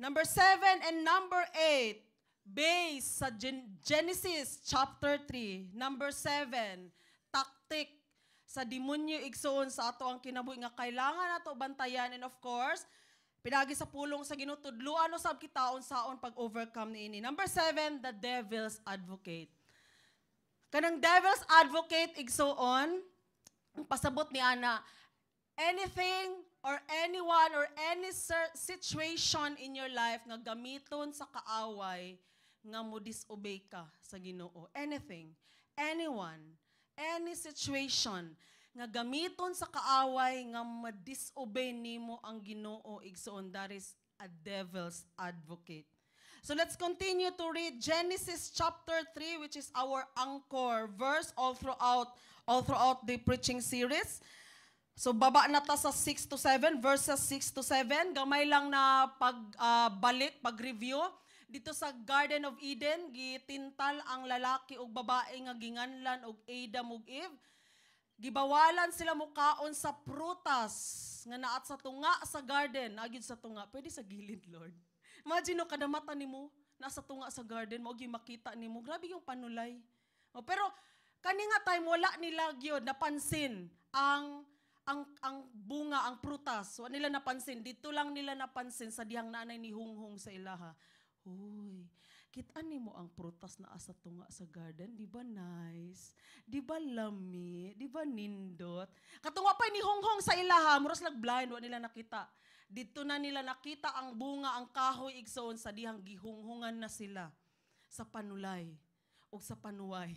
Number 7 and number 8, based sa Genesis chapter 3. Number 7, tactic sa demonyo igsoon sa ato ang kinabuhi nga kailangan nato bantayan, and of course, pinagi sa pulong sa Ginoo tudloan usab kita unsaon pag-overcome niini. Number 7, the devil's advocate. Kanang devil's advocate igsoon, ang pasabot ni ana, anything or anyone or any situation in your life nga gamiton sa kaaway nga mo disobey ka sa Ginoo. Anything, anyone, any situation nga gamiton sa kaaway nga ma-disobey nimo ang Ginoo igsoon, that is a devil's advocate. So let's continue to read Genesis chapter 3, which is our anchor verse all throughout the preaching series. So baba na ta sa 6 to 7, verses 6 to 7. Gamay lang na pag-review. Dito sa Garden of Eden, gitintal ang lalaki ug babae nga ginganlan og Adam ug Eve. Gibawalan sila mukaon sa prutas nga naat sa tunga sa garden. Agid sa tunga, pwede sa gilid, Lord. Imagine kada mata nimo nasa tunga sa garden, mo gi makita nimo. Grabe yung panulay. Pero kani nga time wala nila gyud napansin ang bunga, ang prutas. Wa nila napansin. Dito lang nila napansin sa dihang nanay ni Hunghong sa ilaha. Uy, kitaan nimo ang prutas na asa tunga sa garden. Di ba nice? Di ba lami? Di ba nindot? Katunga pa ni Hunghong sa ilaha. Muras nag-blind. Wa nila nakita. Dito na nila nakita ang bunga, ang kahoy igsoon sa dihang gihunghungan na sila sa panulay o sa panuway.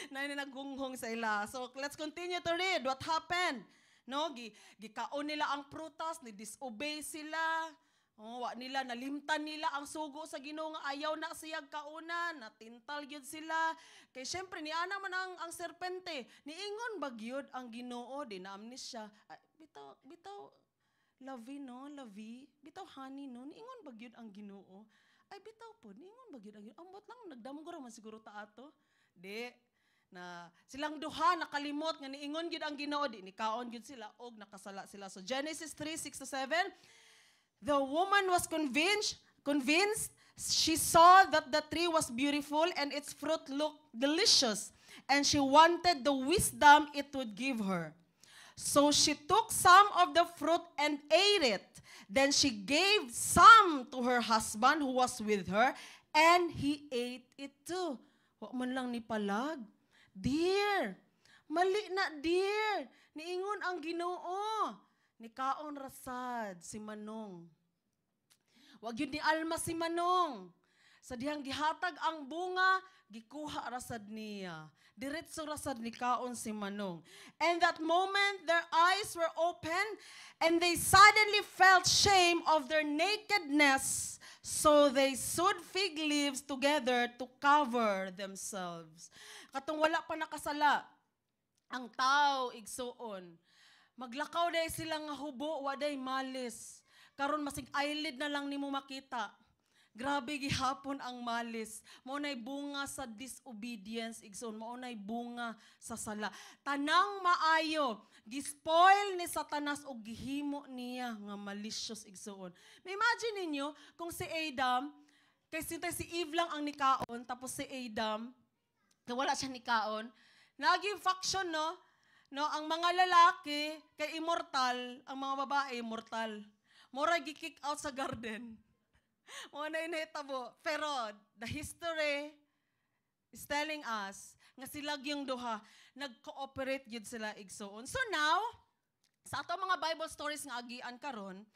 Na naghunghong sa ila. So let's continue to read what happened. No, gikaon nila ang prutas, ni disobey sila. Wa nila nalimtan nila ang sugo sa Ginoo nga ayaw na siyag kaunan, natintal gyud sila. Kay syempre ni ana man ang serpente, niingon ba gyud ang Ginoo, di na amnesia. Bitaw lavi no, lavi. Bitaw honey no, niingon ba gyud ang Ginoo. Ay bitaw po, niingon ba gyud ang Ginoo. Ambot lang nagdamgo ra man siguro ta ato. Di na silang duha nakalimot nga niingon gyud ang Ginoo, di nikaon gyud sila og nakasala sila. So Genesis 3:6 to 7, the woman was convinced. She saw that the tree was beautiful and its fruit looked delicious, and she wanted the wisdom it would give her. So she took some of the fruit and ate it. Then she gave some to her husband who was with her, and he ate it too. Wa man lang ni palag. Dear, mali na dear. Niingon ang Ginoo. Nikaon rasad si Manong. Wag yun ni alma si Manong. Sa dihang gihatag ang bunga, gikuha rasad niya. Diretso rasad ni kaon si Manong. And that moment, their eyes were open, and they suddenly felt shame of their nakedness. So they sewed fig leaves together to cover themselves. Katong wala pa nakasala, ang tao igsuon. Maglakaw day sila nga hubo, waday malis. Karon masig eyelid na lang nimo makita. Grabe gihapon ang malis. Maunay bunga sa disobedience igsoon, maunay bunga sa sala. Tanang maayo, gispoil ni Satanas og gihimo niya nga malicious igsoon. May imagine ninyo kung si Adam, kay si Eve lang ang nikaon, tapos si Adam, wala siya nikaon, naging faction no? No, ang mga lalaki kay immortal, ang mga babae immortal. Mura gi-kick out sa garden. Mo na inahitabo. Pero the history is telling us nga sila yung duha nag-cooperate gyud sila igsoon. So now, sa ato mga Bible stories nga agian karon,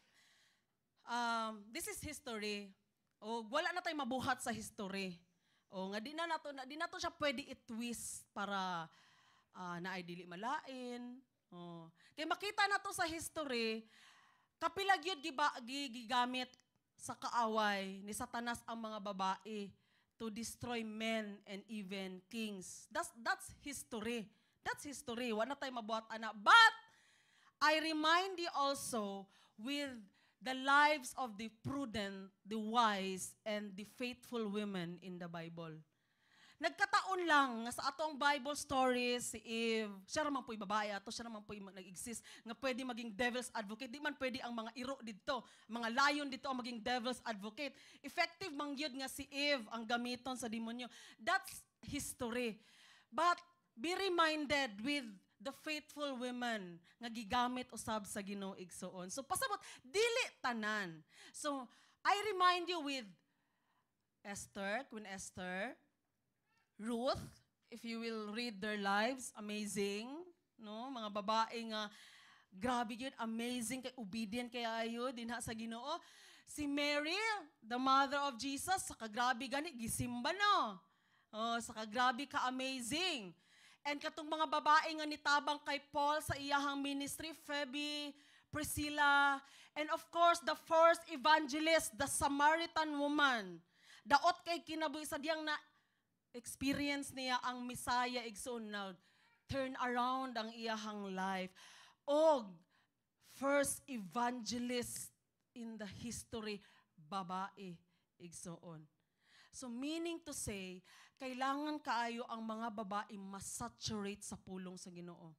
this is history. O wala na tay mabuhat sa history. O nga di na to siya pwede i-twist para na ay dili malain. Kay makita na to sa history, kapila gyud gigamit sa kaaway ni Satanas ang mga babae to destroy men and even kings. That's history. That's history. Wala tayo mabuhat ana. But I remind you also with the lives of the prudent, the wise, and the faithful women in the Bible. Nagkataon lang nga sa atong Bible stories si Eve, siya naman po'y babae ato, siya naman po'y nag-exist nga pwede maging devil's advocate. Di man pwede ang mga iro dito, mga lion dito ang maging devil's advocate. Effective man yun nga si Eve ang gamiton sa demonyo. That's history. But be reminded with the faithful women nga gigamit usab sa Ginoo igsoon. So pasabot dili tanan. So I remind you with Esther, Queen Esther, Ruth, if you will read their lives, amazing, no? Mga babae nga grabe yun, amazing kay obedient kay ayo dinha sa Ginoo. Si Mary, the mother of Jesus, saka grabe gani gisimba no. Oh, saka grabe ka amazing. And katong mga babae nga nitabang kay Paul sa iyahang ministry, Phoebe, Priscilla, and of course the first evangelist, the Samaritan woman. Daot kay kinabuhi sa diyang na experience niya ang Messiah igsoon na turn around ang iyahang life. Og first evangelist in the history, babae igsoon. So meaning to say, kailangan kaayo ang mga babae masaturate sa pulong sa Ginoo.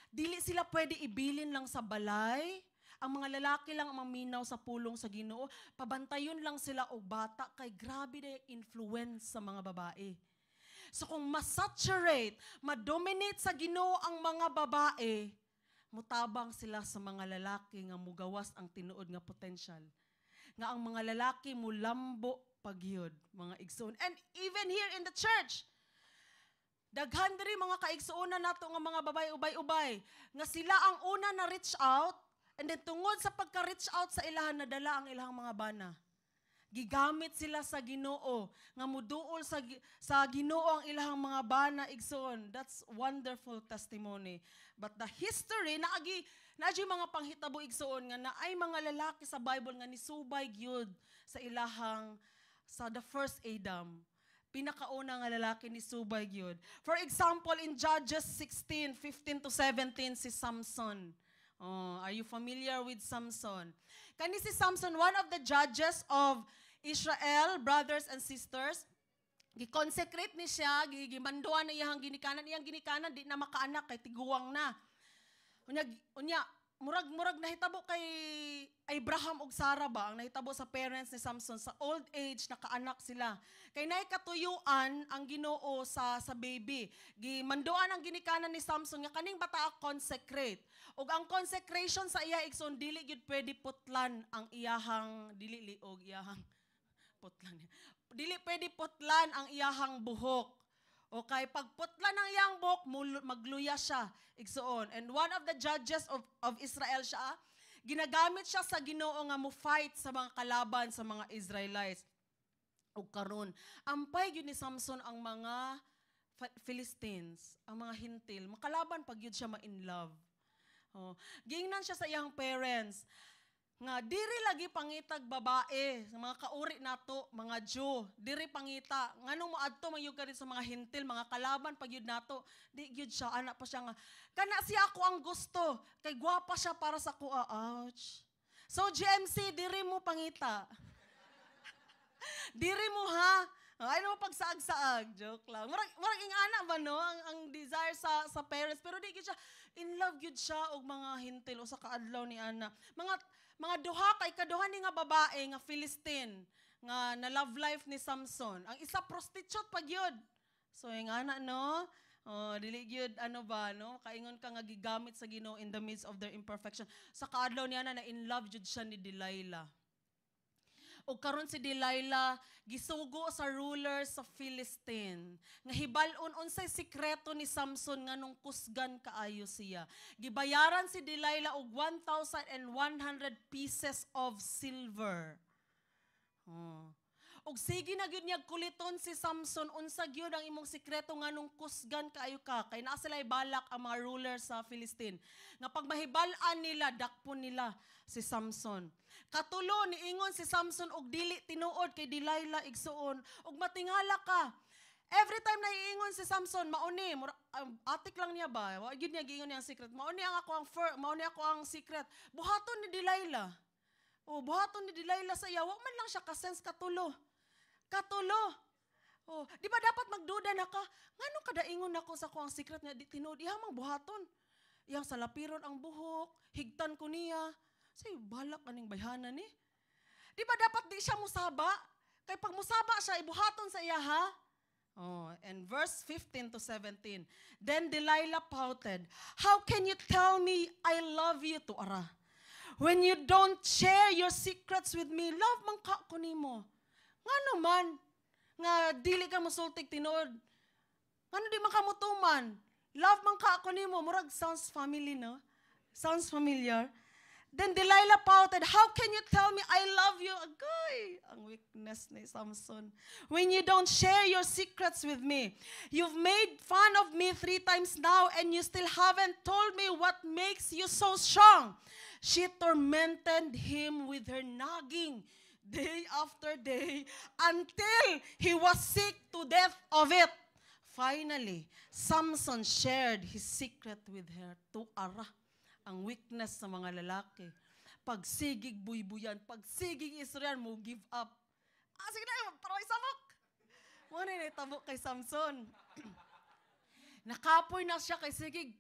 Dili sila pwede ibilin lang sa balay. Ang mga lalaki lang ang maminaw sa pulong sa Ginoo, pabantayon lang sila o bata kay grabe na yung influence sa mga babae. So kung masaturate, madominate sa Ginoo ang mga babae, mutabang sila sa mga lalaki nga mugawas ang tinuod nga potential. Nga ang mga lalaki mulambo pagyod, mga igsoon. And even here in the church, daghan diri mga kaigsuonan nato nga mga babae ubay-ubay, nga sila ang una na reach out. And then tungod sa pagka-reach out sa ilahan, nadala ang ilahang mga bana. Gigamit sila sa Ginoo, nga muduol sa Ginoo ang ilahang mga bana igsoon. That's wonderful testimony. But the history, naagi mga panghitabo igsoon, nga naay mga lalaki sa Bible nga nisubay gyud sa ilahang, sa the first Adam. Pinakauna nga lalaki ni subay gyud. For example, in Judges 16:15-17, si Samson. Oh, are you familiar with Samson? Kani si Samson, one of the judges of Israel, brothers and sisters, gi-consecrate ni siya, gimanduan na iyang ginikanan, di na makaanak kay tiguwang na. Unya, murag nahitabo kay Abraham ug Sarah ba, ang nahitabo sa parents ni Samson, sa old age nakaanak sila. Kay nay katuyuan ang Ginoo sa baby. Gimanduan ang ginikanan ni Samson nga kaning bata consecrate. Ug ang consecration sa iya igsoon dili gyud pwede putlan ang iyahang dili liog iyahang putlan. Dili pwede putlan ang iyahang buhok. Okay, pag putlan ang iyang buhok, magluya siya igsoon. And one of the judges of Israel siya, ginagamit siya sa Ginoo nga mo fight sa mga kalaban sa mga Israelites. Ug karon, ampay gyud ni Samson ang mga Philistines, ang mga hintil, makalaban pag yun siya ma-in love. Oh, giingnan siya sa iyang parents nga diri lagi pangitag babae sa mga kauri nato, mga Jew, diri pangita nganong moadto mayug ka sa mga hintil, mga kalaban pag yun nato, di gyud siya ana pa siya nga kana siya ako ang gusto kay gwapa siya para sa kuha. Ouch. So GMC diri mo pangita. Diri mo ha. Ano mo pagsaag-saag, joke lang. Murag ingana ba no ang desire sa parents, pero di gyud siya in love gyud siya og mga hintil o sa kaadlaw ni ana. Mga duha kay kaduha ni nga babae nga Philistine nga na love life ni Samson. Ang isa prostitute pa gyud. So ingana no. Oh, dili gyud ano ba no, kaingon ka nga gigamit sa Ginoo in the midst of their imperfection. Sa kaadlaw ni ana na in love gyud siya ni Delilah. O karon si Delilah gisugo sa ruler sa Philistine. Nga hibal-on unsay sikreto ni Samson nga nung kusgan kaayo siya. Gibayaran si Delilah og 1,100 pieces of silver. Oh. Og sige na gyud niya kuliton si Samson unsa gyud ang imong sikreto nga nung kusgan kaayo ka kay naa sila balak ang mga ruler sa Philistine. Nga pag mahibal-an nila dakpon nila si Samson. Katulo niingon si Samson og dili tinuod kay Delilah igsuon og matingala ka. Every time na iingon si Samson, mauni, atik lang niya ba? Wa gyud niya giingon niyang secret. Mauni ako ang secret. Buhaton ni Delilah. O buhaton ni Delilah sa iya, wa man lang siya ka-sense katulo. Oh, di ba dapat magduda na ka? Ngano kadaingon ako sa ko ang secret nga di tinuod ihamang buhaton. Iyang salapiron ang buhok, higtan ko niya. Say balak aning bayhanan ni. Di ba dapat di siya musaba? Kay pag musaba siya ibuhaton sa iya ha? Oh, and verse 15 to 17. Then Delilah pouted, "How can you tell me I love you to ara? When you don't share your secrets with me, love man ka ko nimo. Ngano man nga dili ka mosultig tinuod. Ngano di man ka motuman? Love man ka ako nimo, murag sounds family, no? Sounds familiar. Then Delilah pouted, "How can you tell me I love you?" Agoy, ang weakness ni Samson. "When you don't share your secrets with me. You've made fun of me 3 times now and you still haven't told me what makes you so strong." She tormented him with her nagging day after day until he was sick to death of it. Finally, Samson shared his secret with her to ara. Ang weakness sa mga lalaki. Pagsigig buybuyan, pagsigig istoryan mo give up. Sige na, paroy samok. Muna na itabok kay Samson. Nakapoy na siya kay sigig.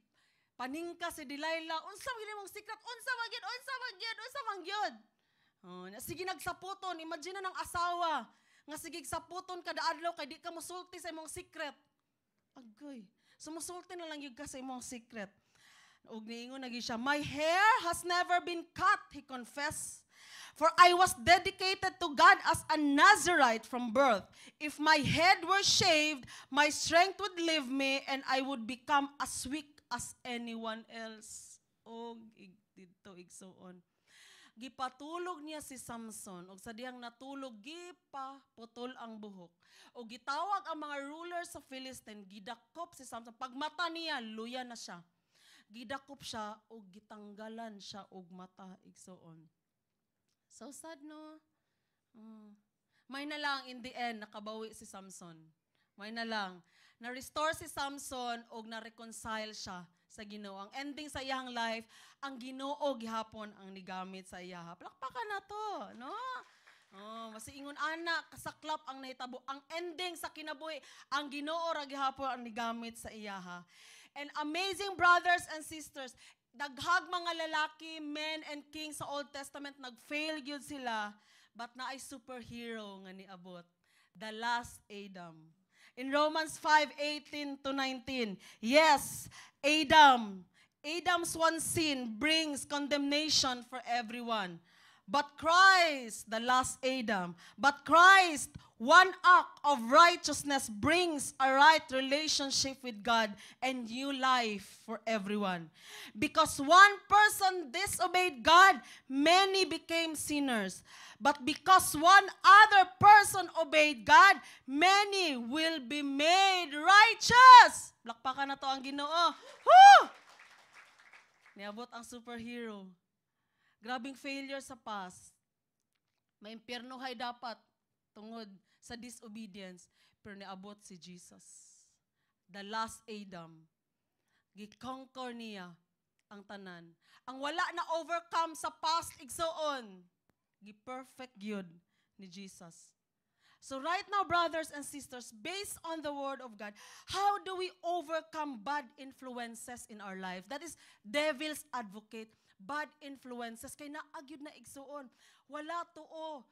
Paningka si Delilah. Unsa man mong secret? Unsa mangyod? Oh, sige nagsaputon. Imagine na ng asawa. Nga sige saputon kada adlaw kay di ka mosulti sa imong secret. Agoy. Sumusulti na lang yung ka sa imong secret. Og niingon nagi siya, "My hair has never been cut," he confessed. "For I was dedicated to God as a Nazirite from birth. If my head were shaved, my strength would leave me and I would become as weak as anyone else." Og dito igsuon. Gipatulog niya si Samson og sa diyang natulog gipaputol ang buhok. Og gitawag ang mga rulers sa Philistine, gidakop si Samson. Pagmata niya, luya na siya. Gidakop siya og gitanggalan siya og mata igsuon. So sad no. May na lang in the end nakabawi si Samson. May na lang na-restore si Samson og na-reconcile siya sa Ginoo. Ang ending sa iyang life, ang Ginoo gihapon ang nigamit sa iya. Palakpakan na to, no? Oh, masiingon ana kasaklap ang nahitabo. Ang ending sa kinabuhi, ang Ginoo ra gihapon ang nigamit sa iya. And amazing brothers and sisters, daghag mga lalaki, men and kings sa Old Testament nagfail gyud sila, but naay superhero nga niabot, the last Adam. In Romans 5:18 to 19, yes, Adam's one sin brings condemnation for everyone. But Christ, the last Adam, but Christ, one act of righteousness brings a right relationship with God and new life for everyone. Because one person disobeyed God, many became sinners. But because one other person obeyed God, many will be made righteous. Lakpakan na to ang Ginoo. Woo! Niabot ang superhero. Grabing failure sa past. May impyernohay dapat tungod sa disobedience. Pero niabot si Jesus. The last Adam. Gikonquer niya ang tanan. Ang wala na overcome sa past igsoon. Gi-perfect yun ni Jesus. So right now, brothers and sisters, based on the Word of God, how do we overcome bad influences in our life? That is devil's advocate. Bad influences. Kay naagyod na igsuon. Wala tuo.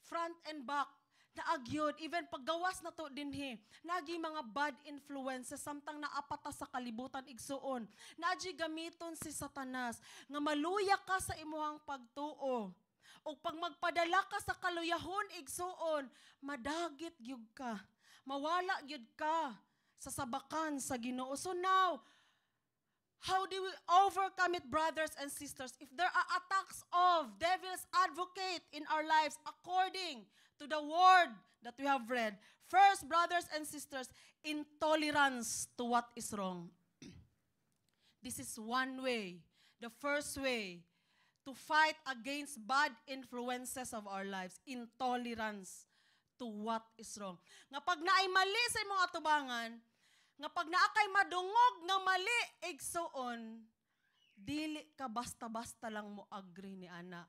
Front and back. Naagyod. Even paggawas na to dinhi. Nagi mga bad influences. Samtang naapata sa kalibutan igsuon. Naagi gamiton si Satanas. Nga maluya ka sa imuhang pagtuo. O pag magpadala ka sa kaluyahon igsuon, madagit gyud ka. Mawala gyud ka sa sabakan sa Ginoo. So now, how do we overcome it, brothers and sisters? If there are attacks of devil's advocate in our lives according to the word that we have read, first, brothers and sisters, intolerance to what is wrong. This is one way, the first way to fight against bad influences of our lives, intolerance to what is wrong. Nga pag naay mali sa imong atubangan, nga pag naakay madungog nga mali igsuon, dili ka basta-basta lang mo agree ni ana.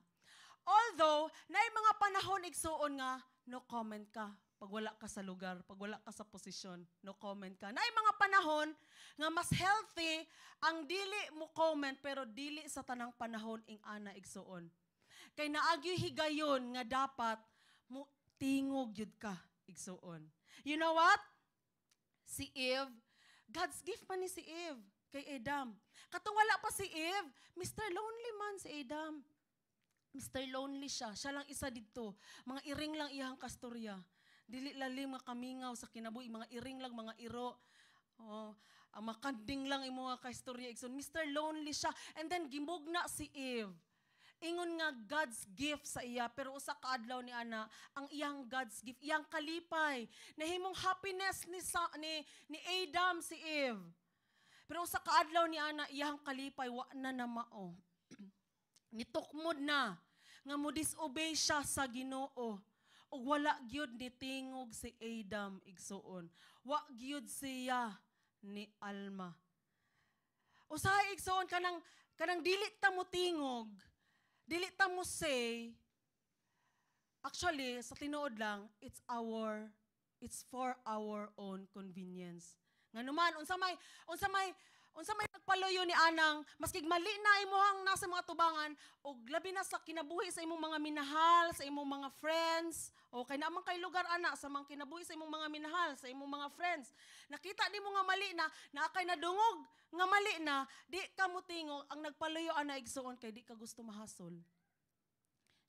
Although naay mga panahon igsuon nga no comment ka, pag wala ka sa lugar, pag wala ka sa posisyon, no comment ka. Na mga panahon nga mas healthy ang dili mo comment pero dili sa tanang panahon ing ana igsuon. Kay naagyo higayon nga dapat mo tingog yun ka igsuon. You know what? Si Eve, God's gift pa ni si Eve kay Adam. Katong wala pa si Eve, Mr. Lonely man si Adam. Mr. Lonely siya. Siya lang isa dito. Mga iring lang iyang kastorya. Dili lalim mga kamingaw sa kinabuhi. Mga iring lang, mga iro. Oh, ang makanding lang yung mga kastorya. Mr. Lonely siya. And then gimugna si Eve. Ingon nga God's gift sa iya. Pero usa ka adlaw ni ana, ang iyang God's gift, iyang kalipay. Nahimong happiness ni Adam si Eve. Pero usa ka adlaw ni ana, iyang kalipay, wa na na mao. Nitukmod na nga mo disobey siya sa Ginoo ug wala gyud ni tingog si Adam igsuon, wa gyud siya ni Alma. Usahay igsuon kanang dili ta mo tingog, dili ta mo say, actually sa tinuod lang, it's for our own convenience. Nganuman unsa may nagpaluyo ni anang maskig mali na imuhang nasa mga tubangan o labi na sa kinabuhi sa imong mga minahal, sa imong mga friends, o kay naman kay lugar ana sa mga kinabuhi sa imong mga minahal, sa imong mga friends. Nakita nimo nga mali na kay nadungog nga mali na, di ka mutingog, ang nagpaluyo ana igsuon kay di ka gusto mahasol.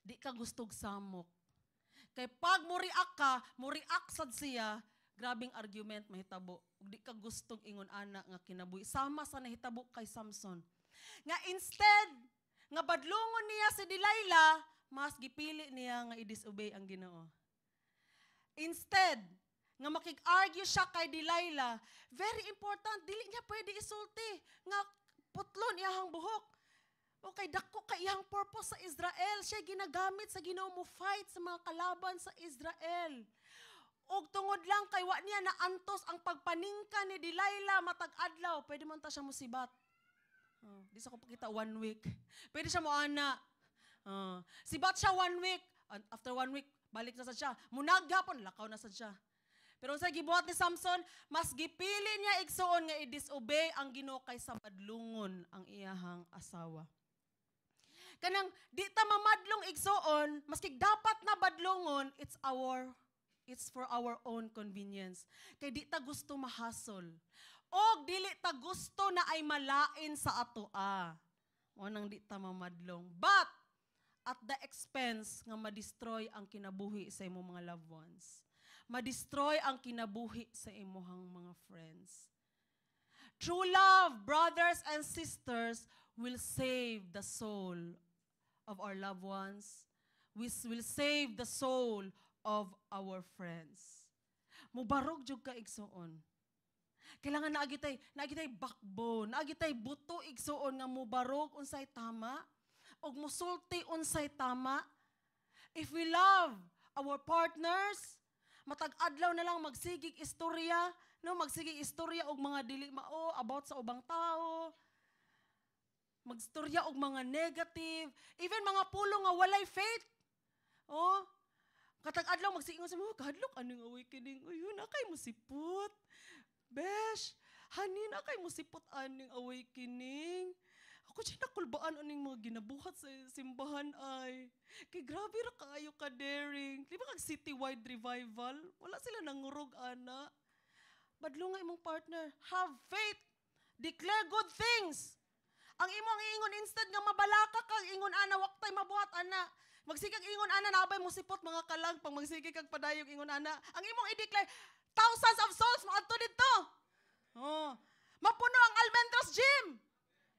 Di ka gustog samok. Kay pag mo react sad siya, grabing argument mahitabo. Ug di ka gustong ingon ana nga kinabuhi. Sama sa nahitabo kay Samson. Nga instead nga badlungon niya si Delilah, mas gipili niya nga i-disobey ang Ginoo. Instead nga makig-argue siya kay Delilah, very important, dili niya pwede isulti nga putlon iyang buhok. Okay, dako kay iyang purpose sa Israel. Siya ginagamit sa Ginoo mo fight sa mga kalaban sa Israel. Og tungod lang kay wa niya naantos ang pagpaningka ni Delilah matag adlaw, pwede man ta siya musibat. Di sa ko pakita 1 week. Pwede siya mo ana. Sibat siya 1 week. After 1 week, balik na sad siya. Munag gapon, lakaw na sad siya. Pero sa gibuhat ni Samson, mas gipili niya igsuon nga i-disobey ang Ginoo kaysa madlungon ang iyahang asawa. Kanang di ta mamadlong igsuon, maski dapat na badlongon, it's for our own convenience. Kay di ta gusto mahasol. O dili ta gusto na ay malain sa atoa. O nang di ta mamadlong. But, at the expense nga ma-destroy ang kinabuhi sa imong mga loved ones. Ma-destroy ang kinabuhi sa imong mga friends. True love, brothers and sisters, will save the soul of our loved ones. Will save the soul of our friends. Mubarog jud ka igsuon. Kailangan naagitay backbone, naagitay buto igsuon nga mubarog unsay tama og musulti unsay tama. If we love our partners, matag adlaw na lang magsigig istorya, no, magsigig istorya og mga dili mao about sa ubang tao. Magstorya og mga negative, even mga pulong nga walay faith. Oh, katag adlaw magsiingon sa mga kahadlok aning away kining uyun akay mo sipot. Besh, hanin akay mo sipot aning away kining. Ako siya nakulbaan aning mga ginabuhat sa simbahan ay. Kay grabe ra kaayo ka daring. Di ba kag citywide revival? Wala sila nangurog ana. Badlo nga imong partner, have faith. Declare good things. Ang imong ingon instead nga mabalaka kag ingon ana waktay mabuhat ana. Magsigig ingon ana nabay mo sipot mga kalag pag magsigig kag padayog ingon ana. Ang imong i-declare thousands of souls maadto didto. Oh, mapuno ang Almendros Gym.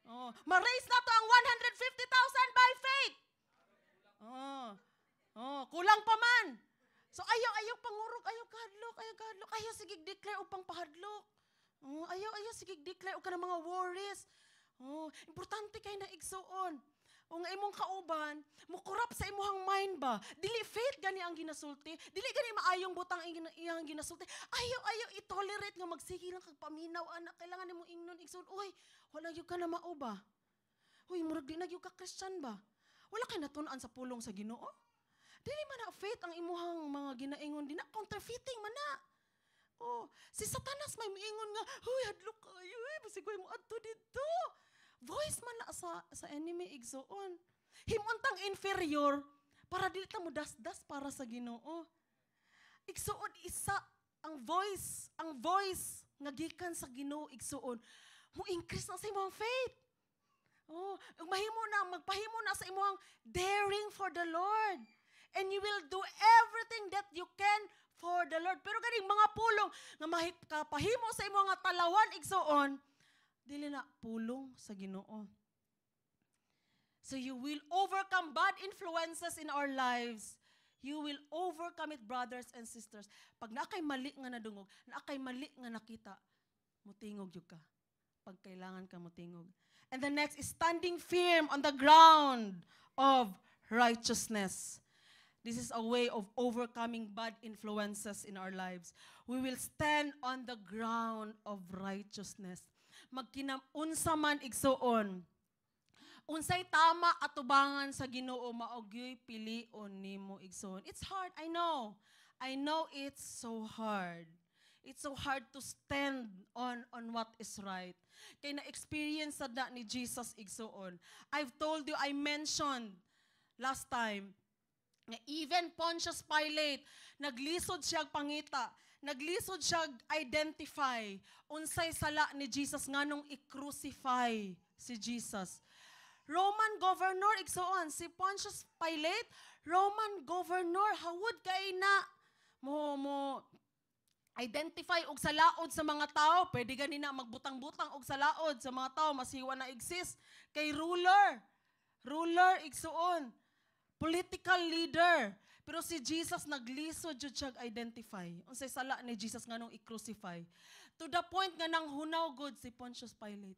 Oh, ma-raise na to ang 150,000 by faith. Kulang pa man. So ayaw pangurog, ayaw kahadlok, ayaw sige declare upang pahadlok. Ayaw sige declare og kanang mga worries. Importante kay na igsuon. O nga imong kauban, mukurap sa imuhang mind ba? Dili faith gani ang ginasulti. Dili gani maayong butang iyang ginasulti. Ayaw i-tolerate nga magsige lang kag paminaw anak. Kailangan nimo ingnon igsuon. Uy, wala gyud ka na mao ba? Uy, murag di na gyud ka Christian ba? Wala kay natun-an sa pulong sa Ginoo? Dili man na faith ang imuhang mga ginaingon, di na counterfeiting man na. Oh, si Satanas may miingon nga, huy, hadlok kayo, basigway mo adto dito. Voice man na sa enemy igsoon. Himuntang inferior, para dili ta mo dasdas para sa Ginoo. Igsuon isa ang voice nga gikan sa Ginoo igsuon. Mo increase na sa imong faith. Oh, magpahimo na sa imong daring for the Lord. And you will do everything that you can for the Lord. Pero ganing mga pulong nga mahipahimo sa imong nga talawan igsuon, dili na pulong sa Ginoo. So you will overcome bad influences in our lives. You will overcome it, brothers and sisters. Pag naakay mali nga nadungog, naakay mali nga nakita, mutingog yun ka. Pag kailangan ka mutingog. And the next is standing firm on the ground of righteousness. This is a way of overcoming bad influences in our lives. We will stand on the ground of righteousness. Magkinaunsa man igsuon, unsay tama atubangan sa Ginoo maogyoy pilion nimo igsoon. It's hard, I know. I know it's so hard. It's so hard to stand on what is right. Kaya na-experience sa da ni Jesus igsoon. I've told you, I mentioned last time, na even Pontius Pilate, naglisod siya pangita, naglisod siya identify, unsay sala ni Jesus nganong i-crucify si Jesus. Roman governor, igsoon, si Pontius Pilate, Roman governor, hawod kay na mo identify og salaod sa mga tao, pwede ganina magbutang-butang og salaod sa mga tao, masiwa na exist. Kay ruler, igsoon, political leader. Pero si Jesus naglisod jud siya identify. Unsay sala ni Jesus nganong i-crucify. To the point nga nang hunaw gud si Pontius Pilate.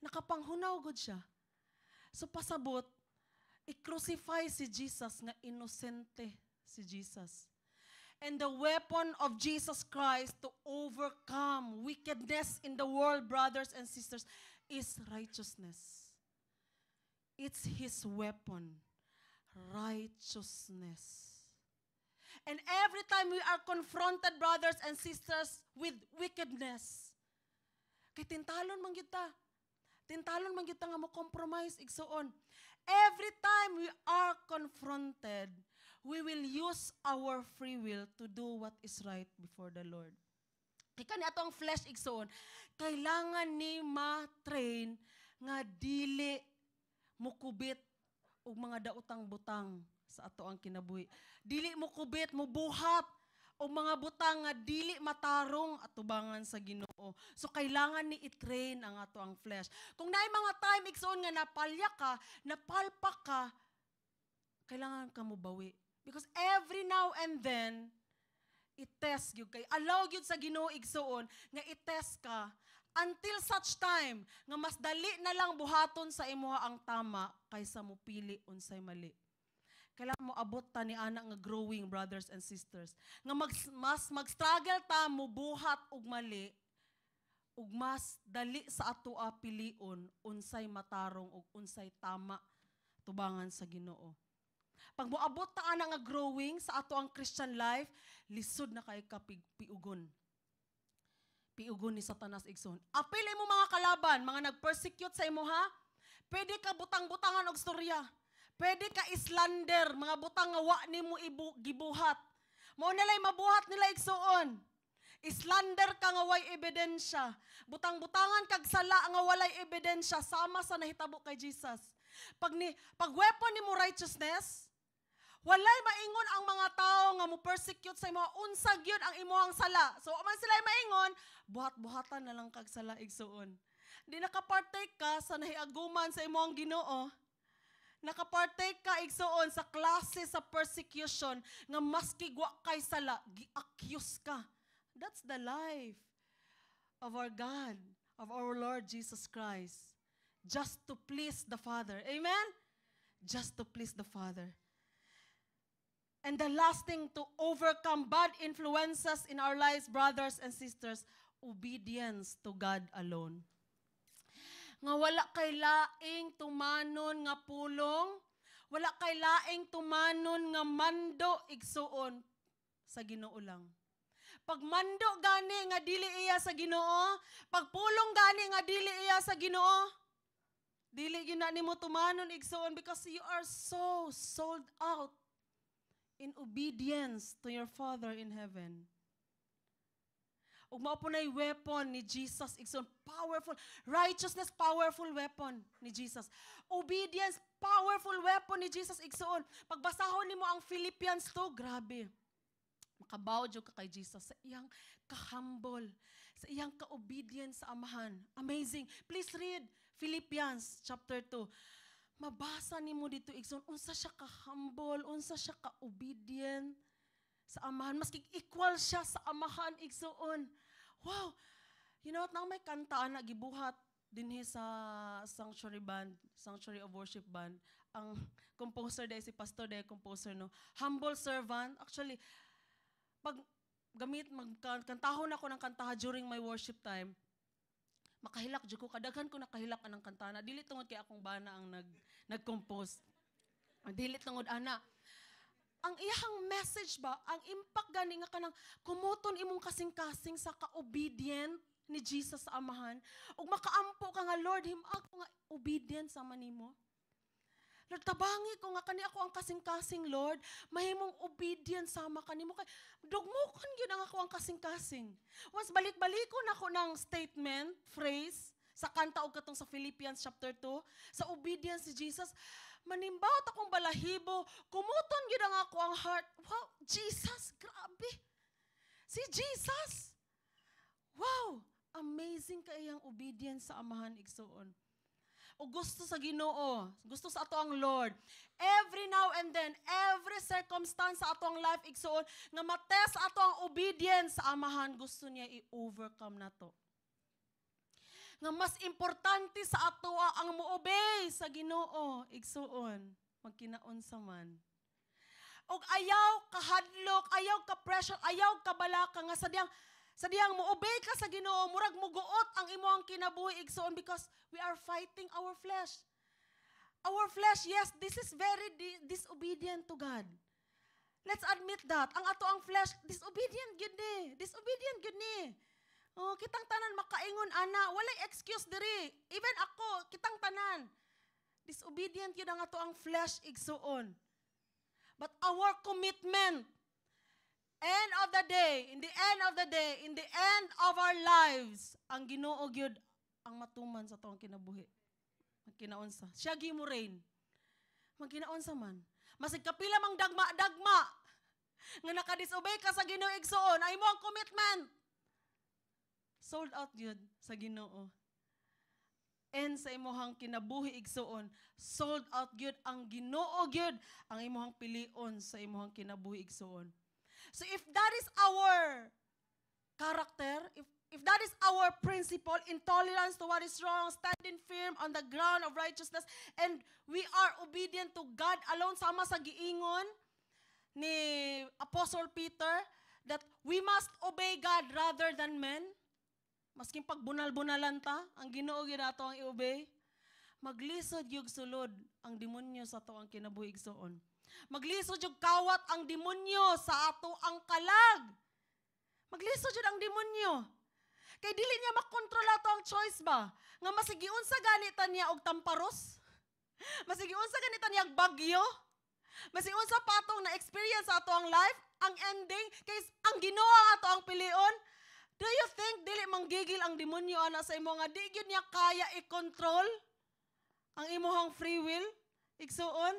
Nakapanghunaw gud siya. So pasabot, i-crucify si Jesus nga inosente si Jesus. And the weapon of Jesus Christ to overcome wickedness in the world, brothers and sisters, is righteousness. It's His weapon, righteousness. And every time we are confronted, brothers and sisters, with wickedness, kay tintalon man kita. Tintalon man kita nga mo compromise igsoon. Every time we are confronted, we will use our free will to do what is right before the Lord. Kaya ni atong flesh igsoon, kailangan ni ma-train nga dili mukubit og mga daotang butang sa ato ang kinabuhi. Dili mukubit, mubuhat o mga butang nga dili matarong atubangan sa Ginoo. So kailangan ni i-train ang ato ang flesh. Kung naay mga time igsoon nga napalya ka, napalpak ka, kailangan ka mo bawi. Because every now and then, i-test gyud kay. Allow gyud sa Ginoo igsoon nga i-test ka until such time nga mas dali na lang buhaton sa imuha ang tama kaysa mo pili unsay mali. Kailangan mo abot ta ni ana nga growing, brothers and sisters. Nga mas mag-struggle ta mo buhat og mali, ug mas dali sa ato pilion unsay matarong ug unsay tama tubangan sa Ginoo. Pag moabot ta ana nga growing sa ato ang Christian life, lisod na kay piugon. Piugon ni Satanas igsoon. Apil imo mga kalaban, mga nag-persecute sa imo ha. Pwede ka butang-butangan og storya. Pwede ka islander, mga butang nga wa nimo gibuhat. Mao nalay mabuhat nila igsoon. Islander ka nga way ebidensya. Butang-butangan kag sala nga walay ebidensya sama sa nahitabo kay Jesus. Pag weapon nimo righteousness, walay maingon ang mga tao nga mo persecute sa imo, unsag yun ang imuhang sala. So man sila maingon, buhat-buhatan na lang kag sala igsuon. Di nakapartake ka sa nahiaguman sa imuhang Ginoo. Nakapartake ka igsuon sa klase sa persecution nga maski wa kay sala, gi-accuse ka. That's the life of our God, of our Lord Jesus Christ. Just to please the Father. Amen? Just to please the Father. And the last thing to overcome bad influences in our lives, brothers and sisters, obedience to God alone. Nga wala kay laing tumanon nga pulong, Wala kay laing tumanon nga mando igsuon sa Ginoo lang. Pag mando gani nga dili iya sa Ginoo, pagpulong gani nga dili iya sa Ginoo, dili gyud na nimo tumanon igsuon because you are so sold out in obedience to your Father in heaven. Ug mao po nay weapon ni Jesus igsoon, powerful righteousness, powerful weapon ni Jesus. Obedience, powerful weapon ni Jesus igsoon. Pagbasahon nimo ang Philippians 2, grabe. Makabaw jud ka kay Jesus sa iyang ka-humble, sa iyang ka-obedience sa Amahan. Amazing. Please read Philippians chapter 2. Mabasa nimo dito igsoon unsa siya ka-humble, unsa siya ka-obedient sa Amahan, maski equal siya sa Amahan igsoon. Wow! You know, nang may kanta na gibuhat dinhi sa Sanctuary Band, Sanctuary of Worship Band. Ang composer day si Pastor day composer no. Humble servant. Actually, pag gamit magkantahon ako ng kantaha during my worship time, makahilak jud ko, kadaghan ko nakahilak anang kanta na dili tungod kay akong bana ang nag-compose. Dili tungod ana. Ang iyang message ba, ang impact gani nga kanang kumuton imong kasing-kasing sa ka-obedient ni Jesus sa Amahan, ug makaampo ka nga, Lord, himag ko nga obedient sa manimo. Lord, tabangi ko nga kani ako ang kasing-kasing, Lord, mahimong obedient sama kanimo kay dugmokon gyud ang ako ang kasing-kasing. Once balik-balikon ako ng statement, phrase sa kanta og katong sa Philippians chapter 2, sa obedience si Jesus, manimbawat akong balahibo, kumuton gyud ang ako ang heart. Wow, Jesus, grabe. Si Jesus. Wow, amazing kaiyang obedience sa Amahan igsuon. O gusto sa Ginoo, gusto sa ato ang Lord. Every now and then, every circumstance sa ato ang life igsuon nga matest ato ang obedience sa Amahan, gusto niya i-overcome nato. Nga mas importante sa ato ang mo-obey sa Ginoo igsuon, magkinaon sa man. Og ayaw ka hadlok, ayaw ka pressure, ayaw ka balaka nga sadyang mo-obey ka sa Ginoo, murag muguot ang imong kinabuhi igsuon because we are fighting our flesh. Our flesh, yes, this is very disobedient to God. Let's admit that. Ang ato ang flesh, disobedient gyud ni. Disobedient gyud ni. Oh, kitang tanan makaingon ana, walay excuse diri. Even ako, kitang tanan. Disobedient yun ang ato ang flesh igsuon. But our commitment, end of the day, in the end of our lives, ang Ginoo gyud ang matuman sa ato ang kinabuhi. Magkinaon sa. Siya gimo reign. Magkinaon sa man. Masig kapila mang dagma nga naka-disobey ka sa Ginoo igsuon, ay mo ang commitment. Sold out yun sa Ginoo. And sa imuhang kinabuhi igsuon, sold out yun ang Ginoo yun, ang imuhang pilion sa imuhang kinabuhi igsuon. So if that is our character, if that is our principle, intolerance to what is wrong, standing firm on the ground of righteousness, and we are obedient to God alone, sama sa giingon ni Apostle Peter, that we must obey God rather than men, masking pagbunal-bunalan ta, ang Ginoo gyud ato ang i-obey, maglisod yung sulod ang demonyo sa ato ang kinabuhi igsuon. Maglisod yung kawat ang demonyo sa ato ang kalag. Maglisod yun ang demonyo. Kay dili niya makontrol ato ang choice ba? Nga masigiun sa ganita niya og tamparos? Masigiun sa ganita niya og bagyo? Masigiun sa patong na experience sa ato ang life? Ang ending, kay ang Ginoo ang ato ang pilion? Do you think dili manggigil ang demonyo ana sa imo nga di gyud niya kaya i-control ang imong free will? Igsuon?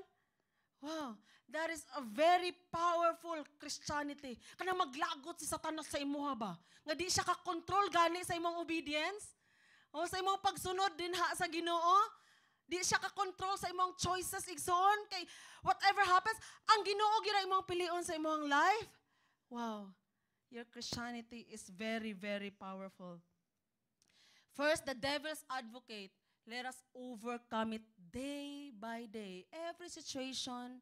Wow, that is a very powerful Christianity. Kanang maglagot si Satanas sa imuha ba? Nga di siya ka-control gani sa imong obedience? O sa imong pagsunod din ha sa Ginoo? Di siya ka-control sa imong choices igsuon kay whatever happens, ang Ginoo gyud ang imong pilion sa imong life. Wow. Your Christianity is very, very powerful. First, the devil's advocate. Let us overcome it day by day. Every situation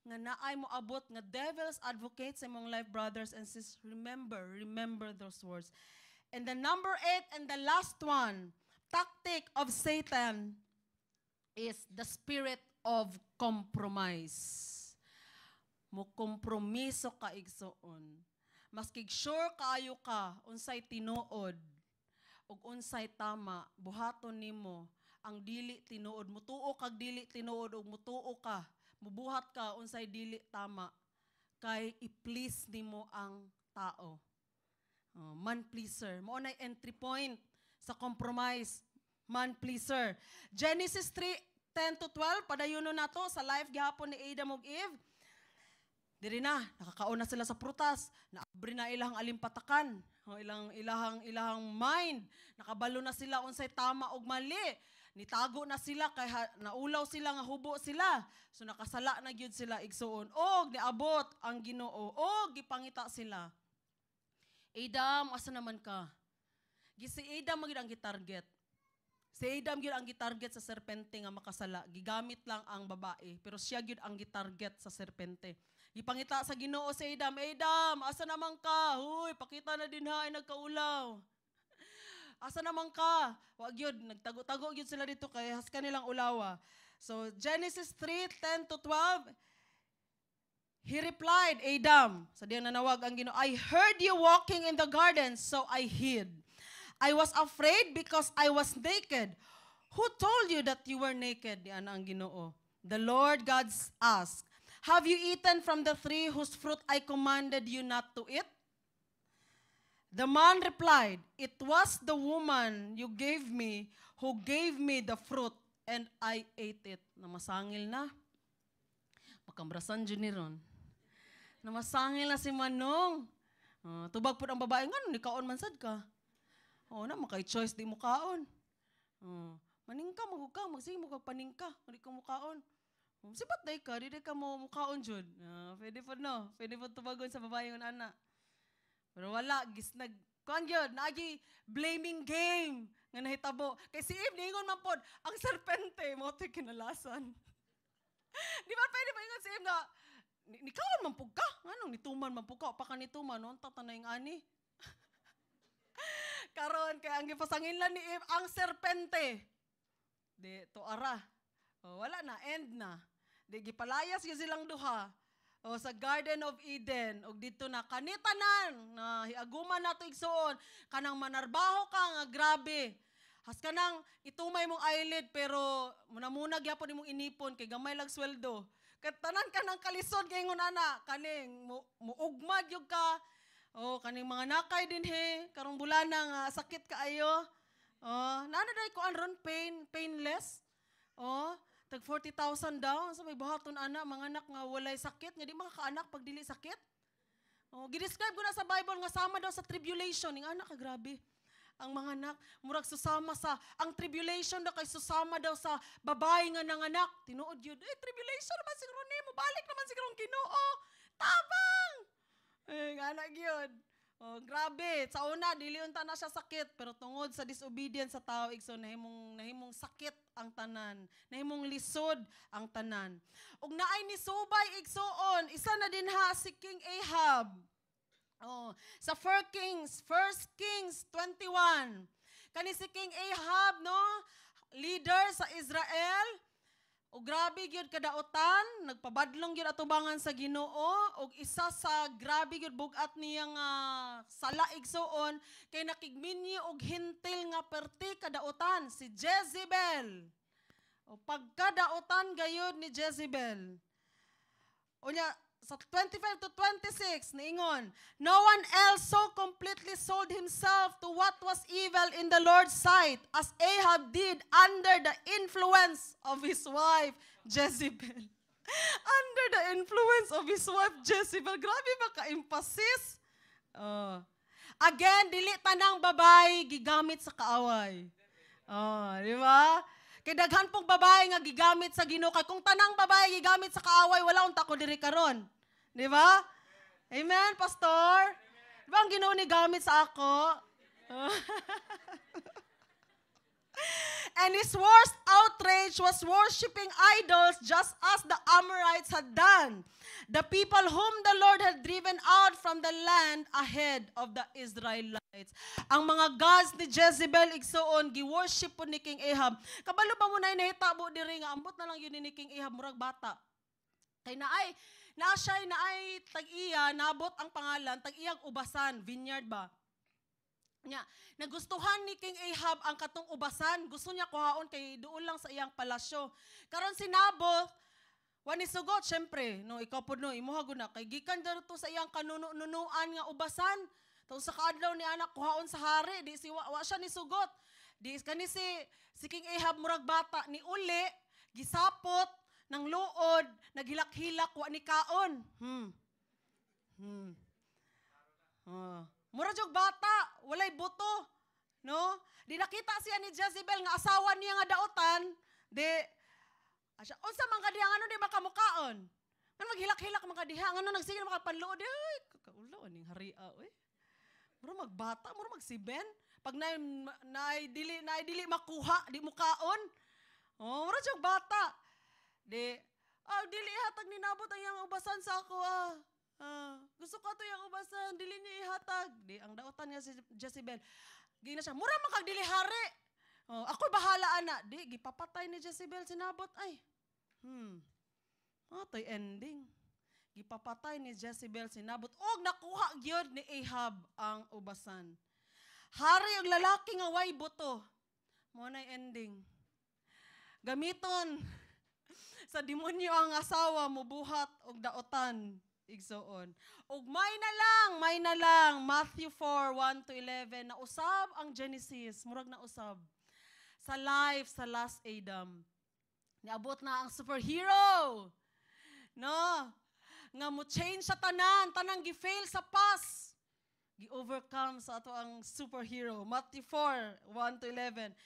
nga naay mo abot nga devil's advocate sa imong life, brothers and sisters, remember those words. And the number 8 and the last one, tactic of Satan. is the spirit of compromise. Mo kompromiso ka igsoon. Maskig sure kaayo ka unsay tinuod ug unsay tama, buhaton nimo ang dili tinuod. Mutuo kag dili tinuod ug mutuo ka, mubuhat ka unsay dili tama kay i-please nimo ang tao. Man pleaser. Mao nay entry point sa compromise. Man pleaser. Genesis 3:10-12 padayunon nato sa life gihapon ni Adam ug Eve. Diri na, nakakaon na sila sa prutas, naabri na ilahang alimpatakan, ilahang mind, nakabalo na sila unsay tama ug mali, nitago na sila kay naulaw sila nga hubo sila, so nakasala na gyud sila igsuon, og niabot ang Ginoo, og gipangita sila. Adam, asa naman ka? Si Adam magid ang gitarget. Si Adam gyud ang gitarget sa serpente nga makasala, gigamit lang ang babae, pero siya gyud ang gitarget sa serpente. Ipangita sa Ginoo sa Adam, Adam, asa naman ka? Huy, pakita na din ha, ay nagkaulaw. Asa naman ka? Wag yun, nagtago-tago yun sila dito kay has kanilang ulawa. So, Genesis 3:10-12, he replied, Adam, sa diyang nanawag ang Ginoo, I heard you walking in the garden, so I hid. I was afraid because I was naked. Who told you that you were naked? Diyan ang Ginoo. The Lord God asked, have you eaten from the tree whose fruit I commanded you not to eat? The man replied, it was the woman you gave me who gave me the fruit and I ate it. Namasangil na. Makambrasan dyan ni Ron. Namasangil na si Manong. Tubag po ang babae, nga, nikaon man sad ka. Na, makay-choice, di mo kaon. Maningka, magugka, magsige mo kag paningka, hindi ka mukaon. Sipat day ka, di ka mo mukaon dyan. Pwede po no, pwede po tubagon sa babae yung anak. Pero wala, kuhan yun, nagi blaming game nga nahitabo. Kay si Eve, ningon man po, ang serpente, mo ito'y kinalasan. Di ba pwede ba ingon si Eve nga, nikaon man po ka, anong nituman man po ka, pa ka nituman, no? Tatanay ng ani. Karon kaya ang gipasangin lang ni Eve, ang serpente. Di, to ara. Wala na, end na. Di, gipalayas yun silang duha. Sa Garden of Eden, og dito na kanitanan, na hiaguman na ito igsoon, kanang manarbaho ka nga grabe. Has ka nang itumay mong eyelid, pero munamunag yapon imong inipon, kay gamay lang sweldo. Katanan ka ng kalisod, kay ngon ana, kaning muugmad yung ka, kaning mga nakay din he, karong bulana nga sakit kaayo. Nanaday ko ron, painless. Tag 40,000 daw, sa may buhaton anak, mga anak nga walay sakit, nga di makakaanak pag dili sakit. Gidescribe ko na sa Bible nga sama daw sa tribulation, ng anak, grabe. Ang mga anak, murag susama sa, ang tribulation daw kay susama daw sa babae nga nanganak. Tinuod yun, tribulation naman siguro ni, mabalik naman siguro ang Ginoo. Tabang! Anak yun. Grabe, sa una, diliunta na siya sakit, pero tungod sa disobedience sa tao, igso, nahimong sakit ang tanan, nahimong lisod ang tanan. Ug naay ni subay igsoon, isa na din ha si King Ahab. Sa 1 Kings 21, kani si King Ahab, no, leader sa Israel. O grabe gyud kadaotan, nagpabadlong gyud atubangan sa Ginoo, og isa sa grabe gyud bugat niyang sala igsoon kay nakigminyi og hintil nga perti kadaotan si Jezebel. O pagkadaotan gayud ni Jezebel. Unya sa 25-26 niingon, no one else so completely sold himself to what was evil in the Lord's sight as Ahab did under the influence of his wife Jezebel. Under the influence of his wife Jezebel. Grabe ba ka-emphasis? Again, dili tanang babae gigamit sa kaaway. Di ba? Kay daghan pong babae nga gigamit sa Ginoo, kay kung tanang babae gigamit sa kaaway, wala unta ko diri karon. Di ba? Amen, pastor? Di ba ang Ginoo ni gamit sa ako? And his worst outrage was worshiping idols just as the Amorites had done, the people whom the Lord had driven out from the land ahead of the Israelites. Ang mga gods ni Jezebel igsoon, gi-worship po ni King Ahab. Kabalo ba mo na nahitabo diri nga, ambot na lang yun ni King Ahab, murag bata. Kay naay tag-iya, nabot ang pangalan, tag-iyang ubasan, vineyard ba? Nya, nagustuhan ni King Ahab ang katong ubasan, gusto niya kuhaon kay duol lang sa iyang palasyo. Karon si Nabot, wani sugot syempre, no ikaw pod no imuha gud na kay gikan dito sa iyang kanunuan nga ubasan. Taw sa kaadlaw ni anak kuhaon sa hari, di si wa siya ni sugot. Di kani si King Ahab murag bata ni uli, gisapot ng luod, naghilak-hilak wa ni kaon. Mura jog bata, walay buto, no? Di nakita siya ni Jezebel nga asawa niya nga daotan, di asya unsa man kadiha ngano di makamukaon. Ngano maghilak-hilak man kadiha ngano nagsigil makapanluod, ay kakaulo aning haria oy. Mura magbata, mura magsiben, pag naay dili makuha, di mukaon. Oh, mura jog bata. Di dili hatag ni Nabot ang iyang ubasan sa ako gusto ko to yung ubasan, dili niya ihatag. Di, ang daotan niya si Jezebel. Gina siya, mura makagdili hari. Ako bahala ana. Di, gipapatay ni Jezebel si Nabot. Ay, to'y ending. Gipapatay ni Jezebel si Nabot. Og nakuha gyud ni Ahab ang ubasan. Hari ang lalaki nga way buto. Mo na ending. Gamiton sa demonyo ang asawa mo buhat og daotan. Igsoon. Og may na lang, Matthew 4:1-11, na usab ang Genesis, murag na usab. Sa life, sa last Adam. Niabot na ang superhero. No? Nga mo change sa tanang gi-fail sa past. Gi-overcome sa ato ang superhero. Matthew 4:1-11.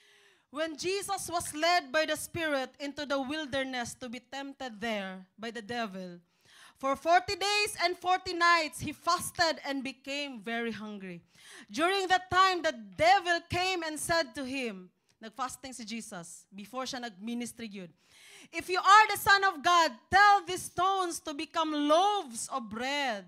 When Jesus was led by the Spirit into the wilderness to be tempted there by the devil, for 40 days and 40 nights, he fasted and became very hungry. During that time, the devil came and said to him, nag-fasting si Jesus, before siya nag-ministry yun, if you are the Son of God, tell these stones to become loaves of bread.